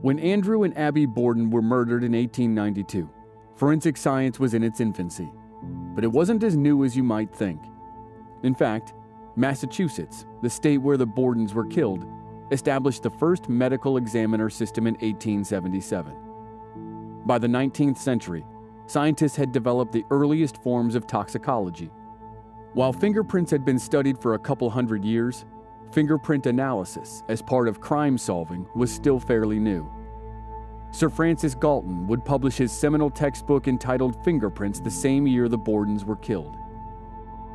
When Andrew and Abby Borden were murdered in 1892, forensic science was in its infancy, but it wasn't as new as you might think. In fact, Massachusetts, the state where the Bordens were killed, established the first medical examiner system in 1877. By the 19th century, scientists had developed the earliest forms of toxicology. While fingerprints had been studied for a couple hundred years, fingerprint analysis as part of crime solving was still fairly new. Sir Francis Galton would publish his seminal textbook entitled Fingerprints the same year the Bordens were killed.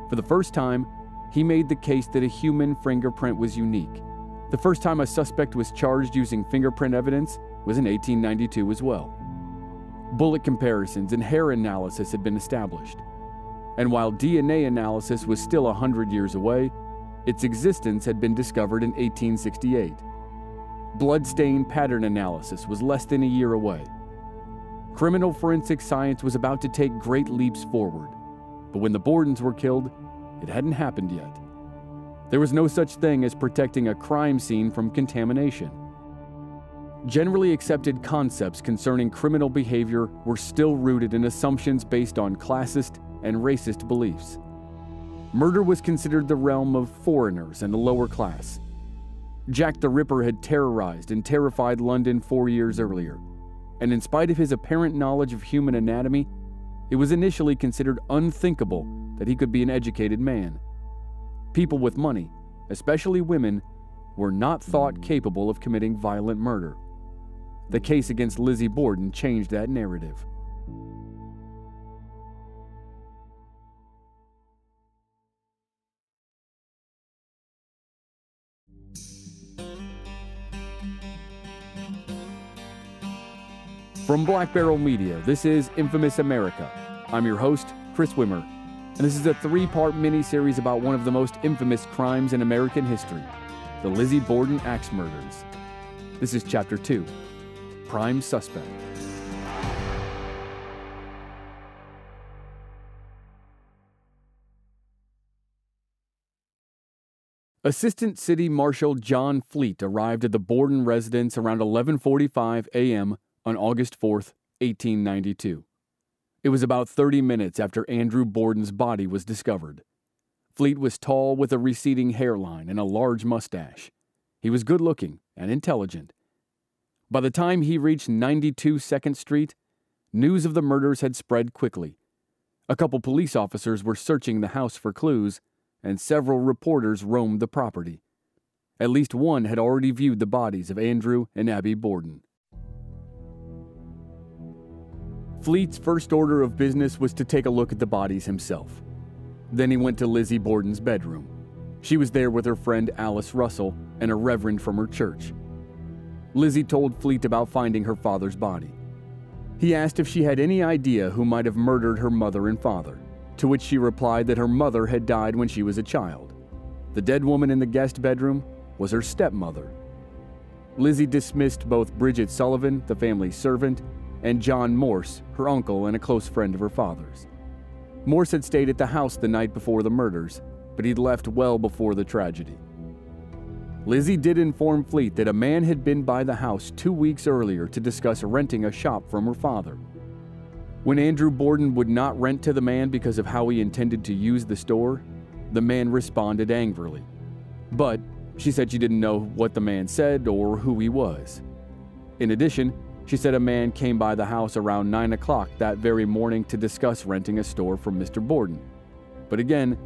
For the first time, he made the case that a human fingerprint was unique. The first time a suspect was charged using fingerprint evidence was in 1892 as well. Bullet comparisons and hair analysis had been established. And while DNA analysis was still 100 years away, its existence had been discovered in 1868. Blood-stain pattern analysis was less than a year away. Criminal forensic science was about to take great leaps forward, but when the Bordens were killed, it hadn't happened yet. There was no such thing as protecting a crime scene from contamination. Generally accepted concepts concerning criminal behavior were still rooted in assumptions based on classist and racist beliefs. Murder was considered the realm of foreigners and the lower class. Jack the Ripper had terrorized and terrified London 4 years earlier, and in spite of his apparent knowledge of human anatomy, it was initially considered unthinkable that he could be an educated man. People with money, especially women, were not thought capable of committing violent murder. The case against Lizzie Borden changed that narrative. From Black Barrel Media, this is Infamous America. I'm your host, Chris Wimmer, and this is a 3-part mini-series about one of the most infamous crimes in American history, the Lizzie Borden axe murders. This is Chapter 2, Prime Suspect. Assistant City Marshal John Fleet arrived at the Borden residence around 11:45 a.m. on August 4th, 1892. It was about 30 minutes after Andrew Borden's body was discovered. Fleet was tall with a receding hairline and a large mustache. He was good-looking and intelligent. By the time he reached 92 2nd Street, news of the murders had spread quickly. A couple police officers were searching the house for clues, and several reporters roamed the property. At least one had already viewed the bodies of Andrew and Abby Borden. Fleet's first order of business was to take a look at the bodies himself. Then he went to Lizzie Borden's bedroom. She was there with her friend Alice Russell and a reverend from her church. Lizzie told Fleet about finding her father's body. He asked if she had any idea who might have murdered her mother and father, to which she replied that her mother had died when she was a child. The dead woman in the guest bedroom was her stepmother. Lizzie dismissed both Bridget Sullivan, the family servant, and John Morse, her uncle and a close friend of her father's. Morse had stayed at the house the night before the murders, but he'd left well before the tragedy. Lizzie did inform Fleet that a man had been by the house 2 weeks earlier to discuss renting a shop from her father. When Andrew Borden would not rent to the man because of how he intended to use the store, the man responded angrily. But she said she didn't know what the man said or who he was. In addition, she said a man came by the house around 9 o'clock that very morning to discuss renting a store from Mr. Borden. But again,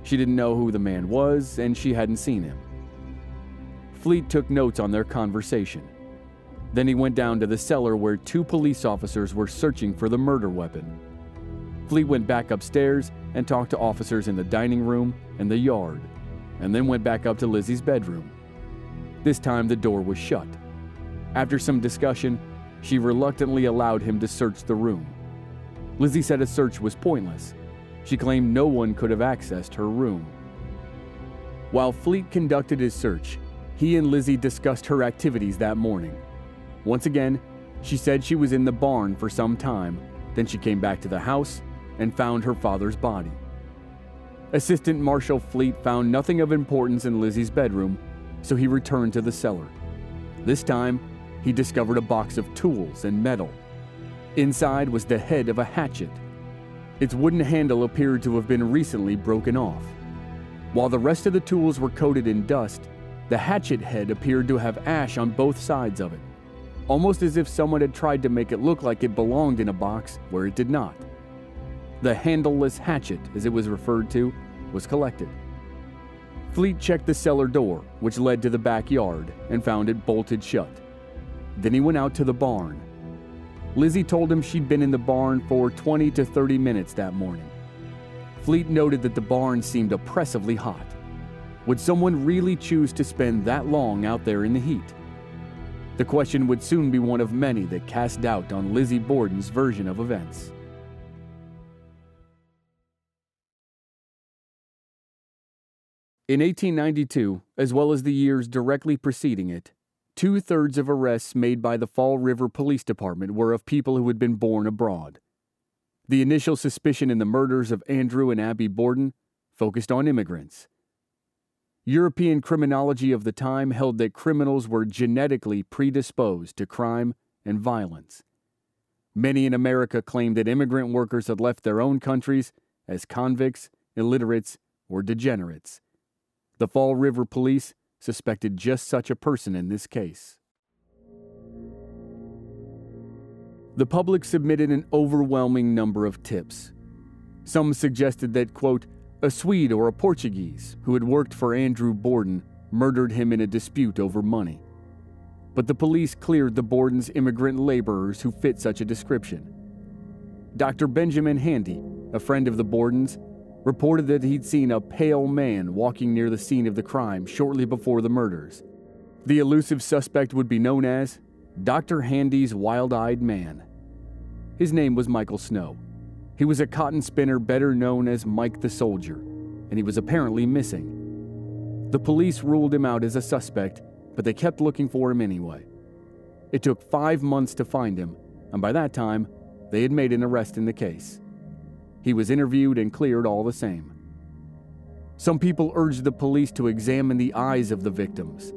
she didn't know who the man was and she hadn't seen him. Fleet took notes on their conversation. Then he went down to the cellar where 2 police officers were searching for the murder weapon. Fleet went back upstairs and talked to officers in the dining room and the yard, and then went back up to Lizzie's bedroom. This time the door was shut. After some discussion, she reluctantly allowed him to search the room. Lizzie said a search was pointless. She claimed no one could have accessed her room. While Fleet conducted his search, he and Lizzie discussed her activities that morning. Once again, she said she was in the barn for some time, then she came back to the house and found her father's body. Assistant Marshal Fleet found nothing of importance in Lizzie's bedroom, so he returned to the cellar. This time, he discovered a box of tools and metal. Inside was the head of a hatchet. Its wooden handle appeared to have been recently broken off. While the rest of the tools were coated in dust, the hatchet head appeared to have ash on both sides of it, almost as if someone had tried to make it look like it belonged in a box where it did not. The handleless hatchet, as it was referred to, was collected. Fleet checked the cellar door, which led to the backyard, and found it bolted shut. Then he went out to the barn. Lizzie told him she'd been in the barn for 20 to 30 minutes that morning. Fleet noted that the barn seemed oppressively hot. Would someone really choose to spend that long out there in the heat? The question would soon be one of many that cast doubt on Lizzie Borden's version of events. In 1892, as well as the years directly preceding it, 2/3 of arrests made by the Fall River Police Department were of people who had been born abroad. The initial suspicion in the murders of Andrew and Abby Borden focused on immigrants. European criminology of the time held that criminals were genetically predisposed to crime and violence. Many in America claimed that immigrant workers had left their own countries as convicts, illiterates, or degenerates. The Fall River Police suspected just such a person in this case. The public submitted an overwhelming number of tips. Some suggested that, quote, a Swede or a Portuguese who had worked for Andrew Borden murdered him in a dispute over money. But the police cleared the Borden's immigrant laborers who fit such a description. Dr. Benjamin Handy, a friend of the Bordens, reported that he'd seen a pale man walking near the scene of the crime shortly before the murders. The elusive suspect would be known as Dr. Handy's wild-eyed man. His name was Michael Snow. He was a cotton spinner better known as Mike the Soldier, and he was apparently missing. The police ruled him out as a suspect, but they kept looking for him anyway. It took 5 months to find him, and by that time, they had made an arrest in the case. He was interviewed and cleared all the same. Some people urged the police to examine the eyes of the victims.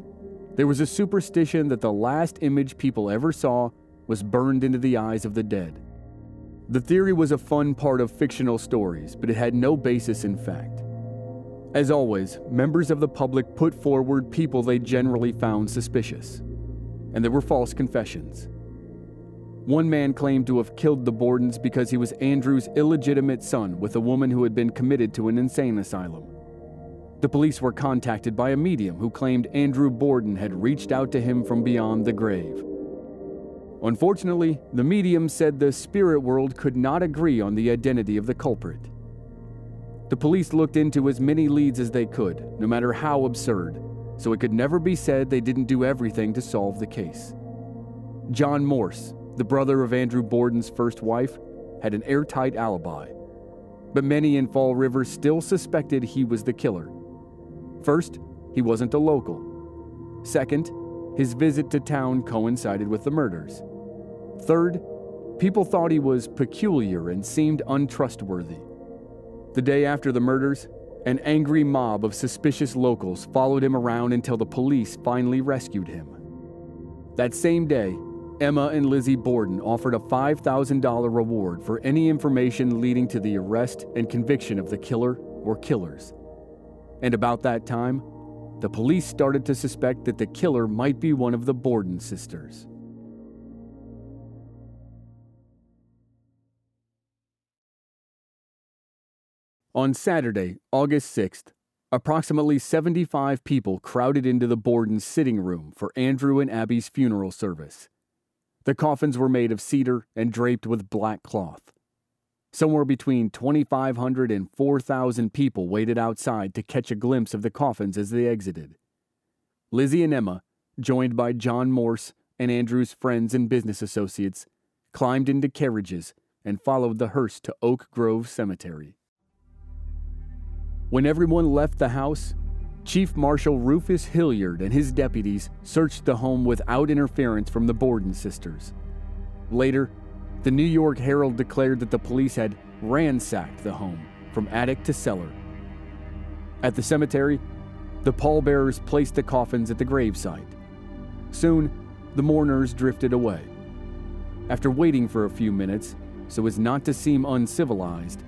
There was a superstition that the last image people ever saw was burned into the eyes of the dead. The theory was a fun part of fictional stories, but it had no basis in fact. As always, members of the public put forward people they generally found suspicious, and there were false confessions. One man claimed to have killed the Bordens because he was Andrew's illegitimate son with a woman who had been committed to an insane asylum. The police were contacted by a medium who claimed Andrew Borden had reached out to him from beyond the grave. Unfortunately, the medium said the spirit world could not agree on the identity of the culprit. The police looked into as many leads as they could, no matter how absurd, so it could never be said they didn't do everything to solve the case. John Morse, the brother of Andrew Borden's first wife, had an airtight alibi, but many in Fall River still suspected he was the killer. First, he wasn't a local. Second, his visit to town coincided with the murders. Third, people thought he was peculiar and seemed untrustworthy. The day after the murders, an angry mob of suspicious locals followed him around until the police finally rescued him. That same day, Emma and Lizzie Borden offered a $5,000 reward for any information leading to the arrest and conviction of the killer or killers. And about that time, the police started to suspect that the killer might be one of the Borden sisters. On Saturday, August 6th, approximately 75 people crowded into the Borden's sitting room for Andrew and Abby's funeral service. The coffins were made of cedar and draped with black cloth. Somewhere between 2,500 and 4,000 people waited outside to catch a glimpse of the coffins as they exited. Lizzie and Emma, joined by John Morse and Andrew's friends and business associates, climbed into carriages and followed the hearse to Oak Grove Cemetery. When everyone left the house, Chief Marshal Rufus Hilliard and his deputies searched the home without interference from the Borden sisters. Later, the New York Herald declared that the police had ransacked the home from attic to cellar. At the cemetery, the pallbearers placed the coffins at the gravesite. Soon, the mourners drifted away. After waiting for a few minutes, so as not to seem uncivilized,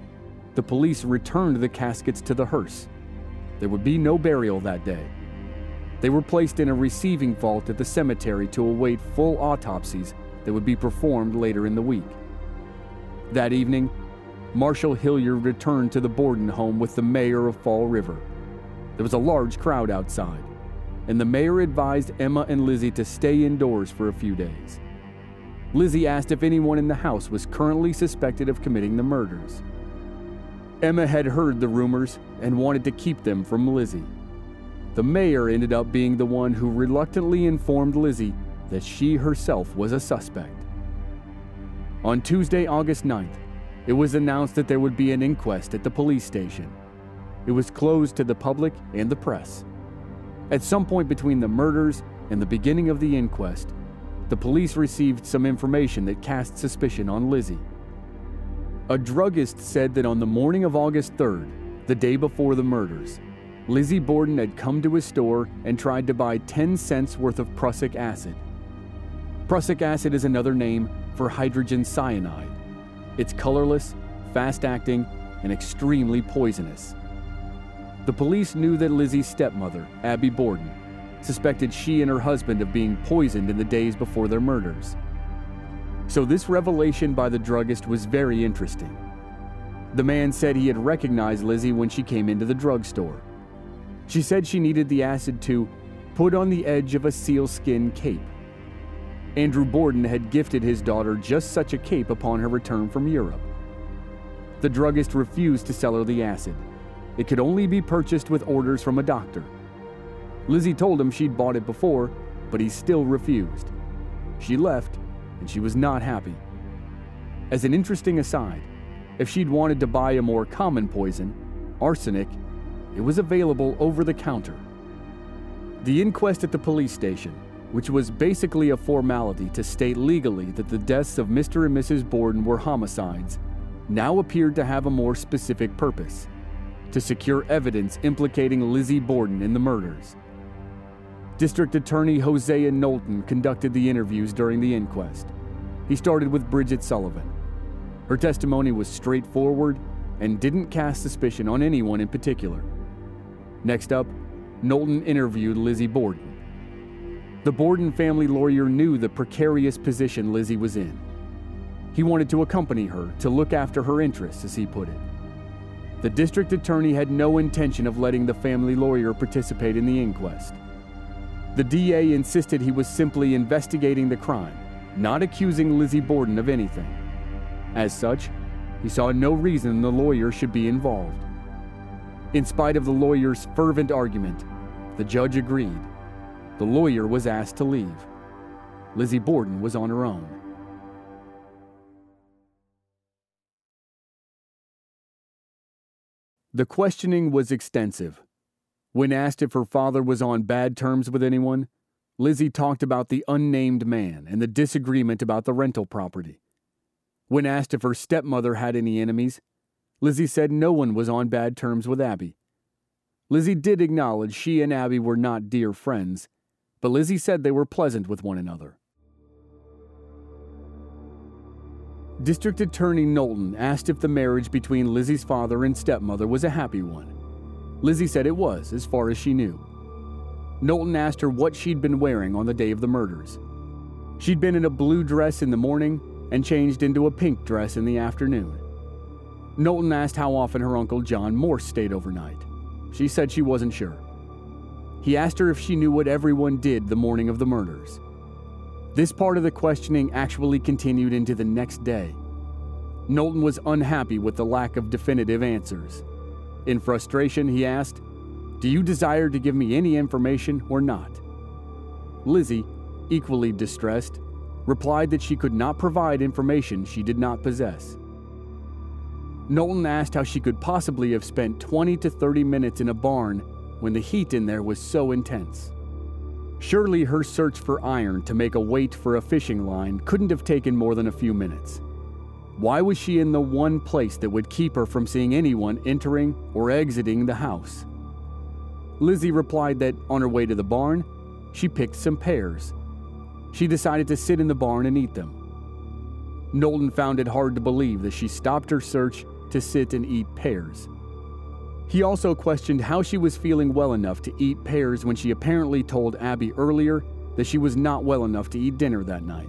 the police returned the caskets to the hearse. There would be no burial that day. They were placed in a receiving vault at the cemetery to await full autopsies that would be performed later in the week. That evening, Marshal Hilliard returned to the Borden home with the mayor of Fall River. There was a large crowd outside, and the mayor advised Emma and Lizzie to stay indoors for a few days. Lizzie asked if anyone in the house was currently suspected of committing the murders. Emma had heard the rumors and wanted to keep them from Lizzie. The mayor ended up being the one who reluctantly informed Lizzie that she herself was a suspect. On Tuesday, August 9th, it was announced that there would be an inquest at the police station. It was closed to the public and the press. At some point between the murders and the beginning of the inquest, the police received some information that cast suspicion on Lizzie. A druggist said that on the morning of August 3rd, the day before the murders, Lizzie Borden had come to his store and tried to buy 10 cents worth of prussic acid. Prussic acid is another name for hydrogen cyanide. It's colorless, fast-acting, and extremely poisonous. The police knew that Lizzie's stepmother, Abby Borden, suspected she and her husband of being poisoned in the days before their murders. So this revelation by the druggist was very interesting. The man said he had recognized Lizzie when she came into the drugstore. She said she needed the acid to put on the edge of a sealskin cape. Andrew Borden had gifted his daughter just such a cape upon her return from Europe. The druggist refused to sell her the acid. It could only be purchased with orders from a doctor. Lizzie told him she'd bought it before, but he still refused. She left, and she was not happy. As an interesting aside, if she'd wanted to buy a more common poison, arsenic, it was available over the counter. The inquest at the police station, which was basically a formality to state legally that the deaths of Mr. and Mrs. Borden were homicides, now appeared to have a more specific purpose: to secure evidence implicating Lizzie Borden in the murders. District Attorney Hosea Knowlton conducted the interviews during the inquest. He started with Bridget Sullivan. Her testimony was straightforward and didn't cast suspicion on anyone in particular. Next up, Knowlton interviewed Lizzie Borden. The Borden family lawyer knew the precarious position Lizzie was in. He wanted to accompany her to look after her interests, as he put it. The district attorney had no intention of letting the family lawyer participate in the inquest. The DA insisted he was simply investigating the crime, not accusing Lizzie Borden of anything. As such, he saw no reason the lawyer should be involved. In spite of the lawyer's fervent argument, the judge agreed. The lawyer was asked to leave. Lizzie Borden was on her own. The questioning was extensive. When asked if her father was on bad terms with anyone, Lizzie talked about the unnamed man and the disagreement about the rental property. When asked if her stepmother had any enemies, Lizzie said no one was on bad terms with Abby. Lizzie did acknowledge she and Abby were not dear friends, but Lizzie said they were pleasant with one another. District Attorney Knowlton asked if the marriage between Lizzie's father and stepmother was a happy one. Lizzie said it was, as far as she knew. Knowlton asked her what she'd been wearing on the day of the murders. She'd been in a blue dress in the morning and changed into a pink dress in the afternoon. Knowlton asked how often her Uncle John Morse stayed overnight. She said she wasn't sure. He asked her if she knew what everyone did the morning of the murders. This part of the questioning actually continued into the next day. Knowlton was unhappy with the lack of definitive answers. In frustration, he asked, "Do you desire to give me any information or not?" Lizzie, equally distressed, replied that she could not provide information she did not possess. Knowlton asked how she could possibly have spent 20 to 30 minutes in a barn when the heat in there was so intense. Surely her search for iron to make a weight for a fishing line couldn't have taken more than a few minutes. Why was she in the one place that would keep her from seeing anyone entering or exiting the house? Lizzie replied that on her way to the barn, she picked some pears. she decided to sit in the barn and eat them. Knowlton found it hard to believe that she stopped her search to sit and eat pears. He also questioned how she was feeling well enough to eat pears when she apparently told Abby earlier that she was not well enough to eat dinner that night.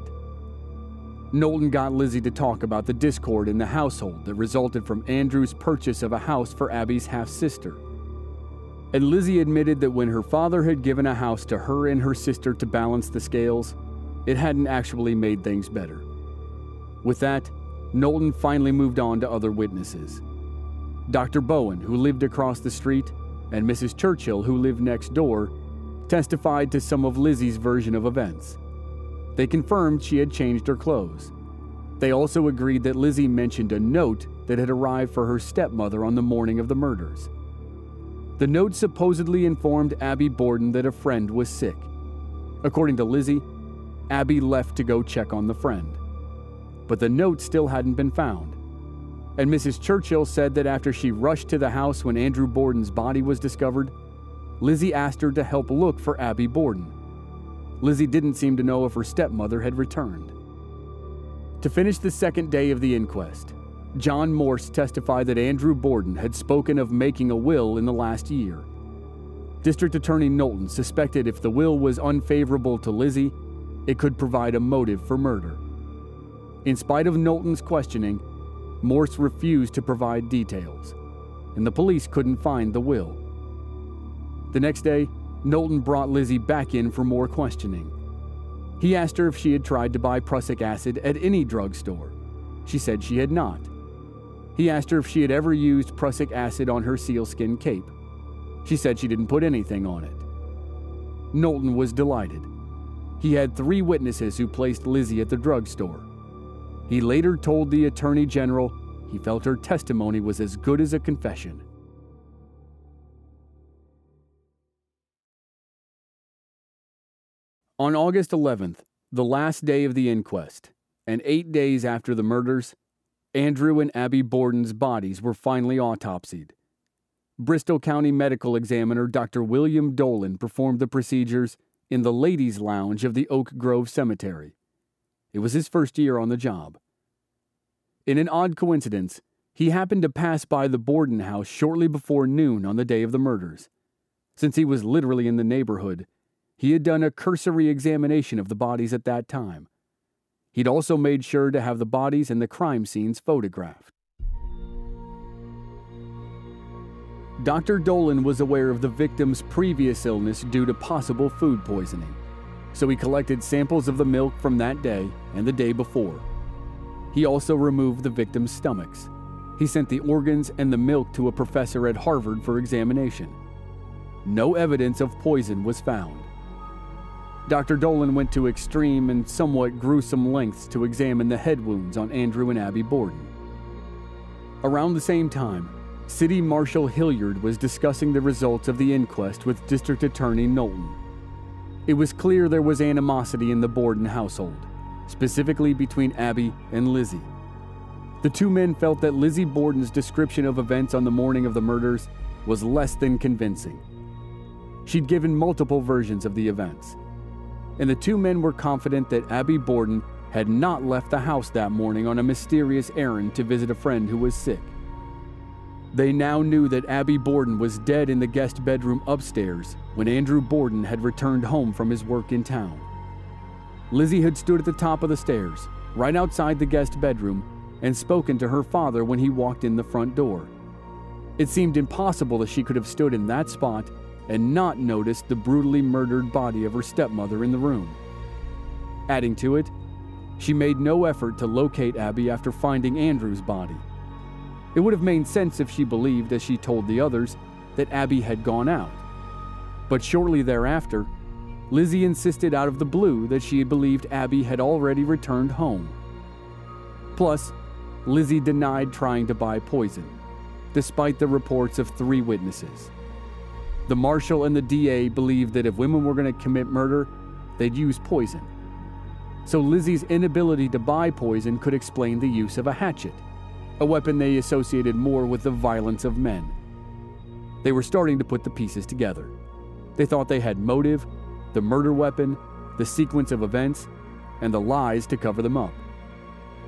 Knowlton got Lizzie to talk about the discord in the household that resulted from Andrew's purchase of a house for Abby's half-sister. And Lizzie admitted that when her father had given a house to her and her sister to balance the scales, it hadn't actually made things better. With that, Knowlton finally moved on to other witnesses. Dr. Bowen, who lived across the street, and Mrs. Churchill, who lived next door, testified to some of Lizzie's version of events. They confirmed she had changed her clothes. They also agreed that Lizzie mentioned a note that had arrived for her stepmother on the morning of the murders. The note supposedly informed Abby Borden that a friend was sick. According to Lizzie, Abby left to go check on the friend. But the note still hadn't been found. And Mrs. Churchill said that after she rushed to the house when Andrew Borden's body was discovered, Lizzie asked her to help look for Abby Borden. Lizzie didn't seem to know if her stepmother had returned. To finish the second day of the inquest, John Morse testified that Andrew Borden had spoken of making a will in the last year. District Attorney Knowlton suspected if the will was unfavorable to Lizzie, it could provide a motive for murder. In spite of Knowlton's questioning, Morse refused to provide details, and the police couldn't find the will. The next day, Knowlton brought Lizzie back in for more questioning. He asked her if she had tried to buy prussic acid at any drugstore. She said she had not. He asked her if she had ever used prussic acid on her sealskin cape. She said she didn't put anything on it. Knowlton was delighted. He had 3 witnesses who placed Lizzie at the drugstore. He later told the Attorney General he felt her testimony was as good as a confession. On August 11th, the last day of the inquest, and 8 days after the murders, Andrew and Abby Borden's bodies were finally autopsied. Bristol County Medical Examiner Dr. William Dolan performed the procedures in the ladies' lounge of the Oak Grove Cemetery. It was his first year on the job. In an odd coincidence, he happened to pass by the Borden house shortly before noon on the day of the murders. Since he was literally in the neighborhood, he had done a cursory examination of the bodies at that time. He'd also made sure to have the bodies and the crime scenes photographed. Dr. Dolan was aware of the victim's previous illness due to possible food poisoning, so he collected samples of the milk from that day and the day before. He also removed the victim's stomachs. He sent the organs and the milk to a professor at Harvard for examination. No evidence of poison was found. Dr. Dolan went to extreme and somewhat gruesome lengths to examine the head wounds on Andrew and Abby Borden. Around the same time, City Marshal Hilliard was discussing the results of the inquest with District Attorney Knowlton. It was clear there was animosity in the Borden household, specifically between Abby and Lizzie. The 2 men felt that Lizzie Borden's description of events on the morning of the murders was less than convincing. She'd given multiple versions of the events, and the 2 men were confident that Abby Borden had not left the house that morning on a mysterious errand to visit a friend who was sick. They now knew that Abby Borden was dead in the guest bedroom upstairs when Andrew Borden had returned home from his work in town. Lizzie had stood at the top of the stairs, right outside the guest bedroom, and spoken to her father when he walked in the front door. It seemed impossible that she could have stood in that spot and not noticed the brutally murdered body of her stepmother in the room. Adding to it, she made no effort to locate Abby after finding Andrew's body. It would have made sense if she believed, as she told the others, that Abby had gone out. But shortly thereafter, Lizzie insisted out of the blue that she believed Abby had already returned home. Plus, Lizzie denied trying to buy poison, despite the reports of 3 witnesses. The marshal and the DA believed that if women were going to commit murder, they'd use poison. So Lizzie's inability to buy poison could explain the use of a hatchet, a weapon they associated more with the violence of men. They were starting to put the pieces together. They thought they had motive, the murder weapon, the sequence of events, and the lies to cover them up.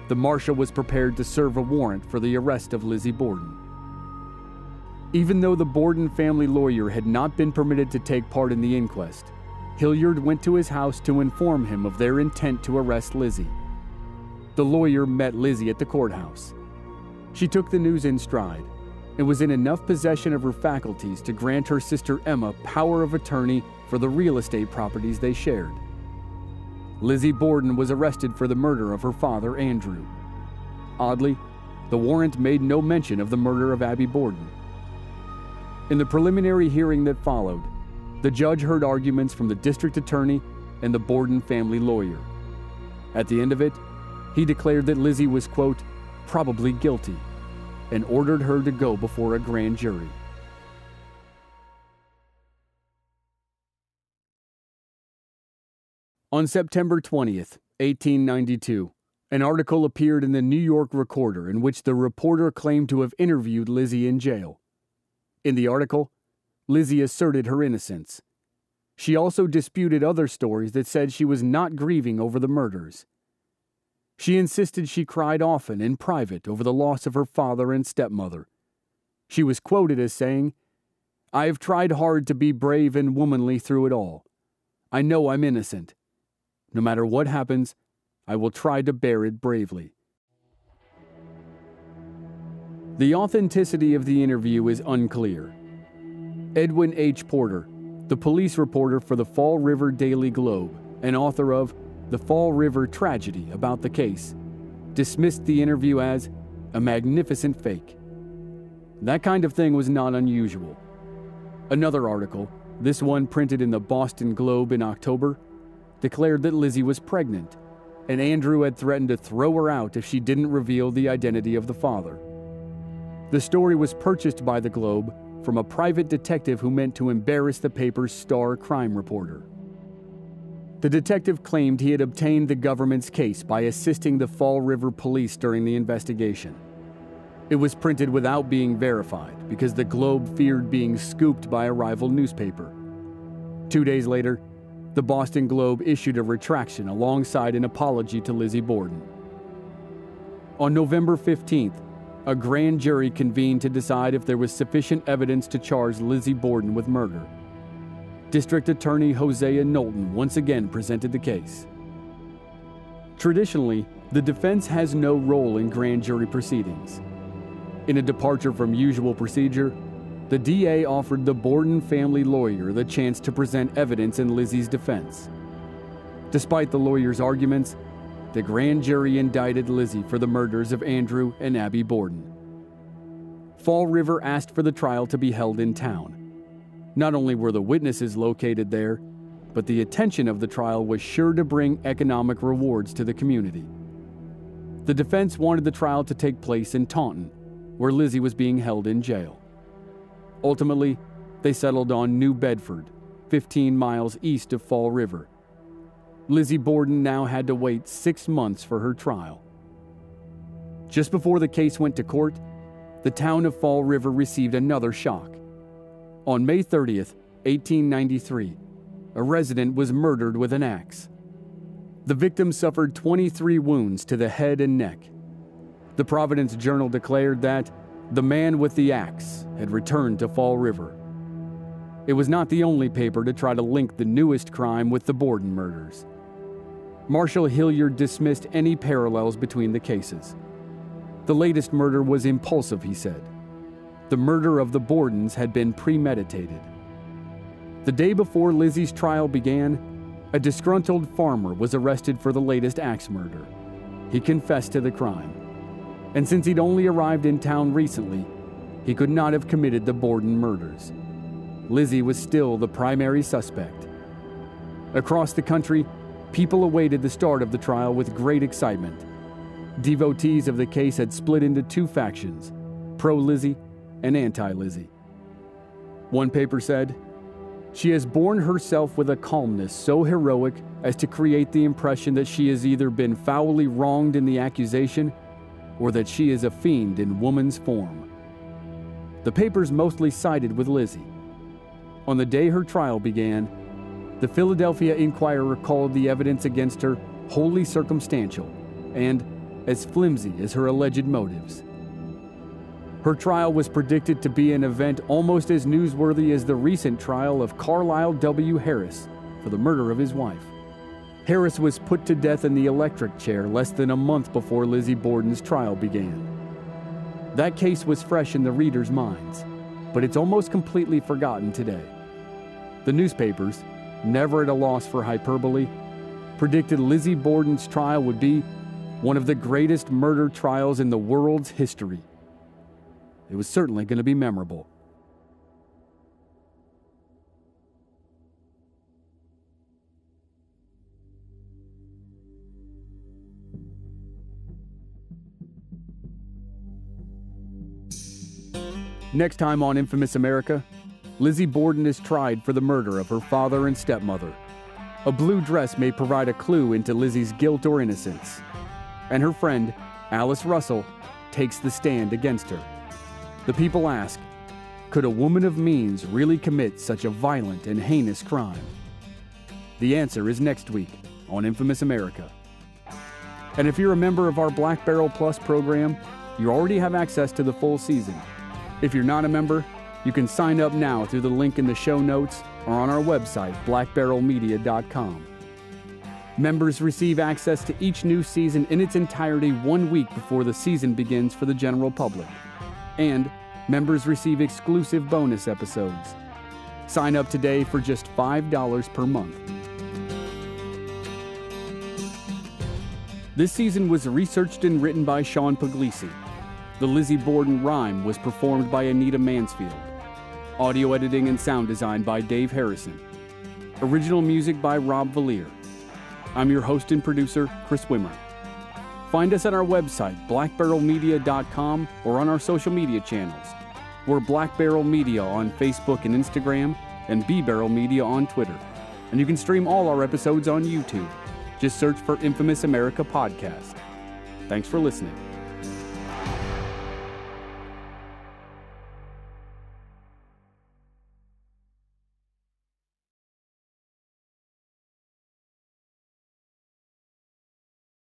The marshal was prepared to serve a warrant for the arrest of Lizzie Borden. Even though the Borden family lawyer had not been permitted to take part in the inquest, Hilliard went to his house to inform him of their intent to arrest Lizzie. The lawyer met Lizzie at the courthouse. She took the news in stride and was in enough possession of her faculties to grant her sister Emma power of attorney for the real estate properties they shared. Lizzie Borden was arrested for the murder of her father, Andrew. Oddly, the warrant made no mention of the murder of Abby Borden. In the preliminary hearing that followed, the judge heard arguments from the district attorney and the Borden family lawyer. At the end of it, he declared that Lizzie was, quote, probably guilty, and ordered her to go before a grand jury. On September 20th, 1892, an article appeared in the New York Recorder in which the reporter claimed to have interviewed Lizzie in jail. In the article, Lizzie asserted her innocence. She also disputed other stories that said she was not grieving over the murders. She insisted she cried often in private over the loss of her father and stepmother. She was quoted as saying, "I have tried hard to be brave and womanly through it all. I know I'm innocent. No matter what happens, I will try to bear it bravely." The authenticity of the interview is unclear. Edwin H. Porter, the police reporter for the Fall River Daily Globe and author of The Fall River Tragedy about the case, dismissed the interview as a magnificent fake. That kind of thing was not unusual. Another article, this one printed in the Boston Globe in October, declared that Lizzie was pregnant, and Andrew had threatened to throw her out if she didn't reveal the identity of the father. The story was purchased by the Globe from a private detective who meant to embarrass the paper's star crime reporter. The detective claimed he had obtained the government's case by assisting the Fall River police during the investigation. It was printed without being verified because the Globe feared being scooped by a rival newspaper. 2 days later, the Boston Globe issued a retraction alongside an apology to Lizzie Borden. On November 15th, a grand jury convened to decide if there was sufficient evidence to charge Lizzie Borden with murder. District Attorney Hosea Knowlton once again presented the case. Traditionally, the defense has no role in grand jury proceedings. In a departure from usual procedure, the DA offered the Borden family lawyer the chance to present evidence in Lizzie's defense. Despite the lawyer's arguments, the grand jury indicted Lizzie for the murders of Andrew and Abby Borden. Fall River asked for the trial to be held in town. Not only were the witnesses located there, but the attention of the trial was sure to bring economic rewards to the community. The defense wanted the trial to take place in Taunton, where Lizzie was being held in jail. Ultimately, they settled on New Bedford, 15 miles east of Fall River. Lizzie Borden now had to wait 6 months for her trial. Just before the case went to court, the town of Fall River received another shock. On May 30th, 1893, a resident was murdered with an axe. The victim suffered 23 wounds to the head and neck. The Providence Journal declared that the man with the axe had returned to Fall River. It was not the only paper to try to link the newest crime with the Borden murders. Marshal Hilliard dismissed any parallels between the cases. The latest murder was impulsive, he said. The murder of the Bordens had been premeditated. The day before Lizzie's trial began, a disgruntled farmer was arrested for the latest axe murder. He confessed to the crime. And since he'd only arrived in town recently, he could not have committed the Borden murders. Lizzie was still the primary suspect. Across the country, people awaited the start of the trial with great excitement. Devotees of the case had split into 2 factions, pro-Lizzie and anti-Lizzie. One paper said, "She has borne herself with a calmness so heroic as to create the impression that she has either been foully wronged in the accusation or that she is a fiend in woman's form." The papers mostly sided with Lizzie. On the day her trial began, The Philadelphia Inquirer called the evidence against her wholly circumstantial and as flimsy as her alleged motives. Her trial was predicted to be an event almost as newsworthy as the recent trial of Carlisle W. Harris for the murder of his wife. Harris was put to death in the electric chair less than a month before Lizzie Borden's trial began. That case was fresh in the readers' minds, but it's almost completely forgotten today. The newspapers, never at a loss for hyperbole, predicted Lizzie Borden's trial would be one of the greatest murder trials in the world's history. It was certainly going to be memorable. Next time on Infamous America, Lizzie Borden is tried for the murder of her father and stepmother. A blue dress may provide a clue into Lizzie's guilt or innocence. And her friend, Alice Russell, takes the stand against her. The people ask, could a woman of means really commit such a violent and heinous crime? The answer is next week on Infamous America. And if you're a member of our Black Barrel Plus program, you already have access to the full season. If you're not a member, you can sign up now through the link in the show notes or on our website, blackbarrelmedia.com. Members receive access to each new season in its entirety 1 week before the season begins for the general public. And members receive exclusive bonus episodes. Sign up today for just $5 per month. This season was researched and written by Sean Puglisi. The Lizzie Borden rhyme was performed by Anita Mansfield. Audio editing and sound design by Dave Harrison. Original music by Rob Valier. I'm your host and producer, Chris Wimmer. Find us at our website, blackbarrelmedia.com, or on our social media channels. We're Black Barrel Media on Facebook and Instagram, and B-Barrel Media on Twitter. And you can stream all our episodes on YouTube. Just search for Infamous America Podcast. Thanks for listening.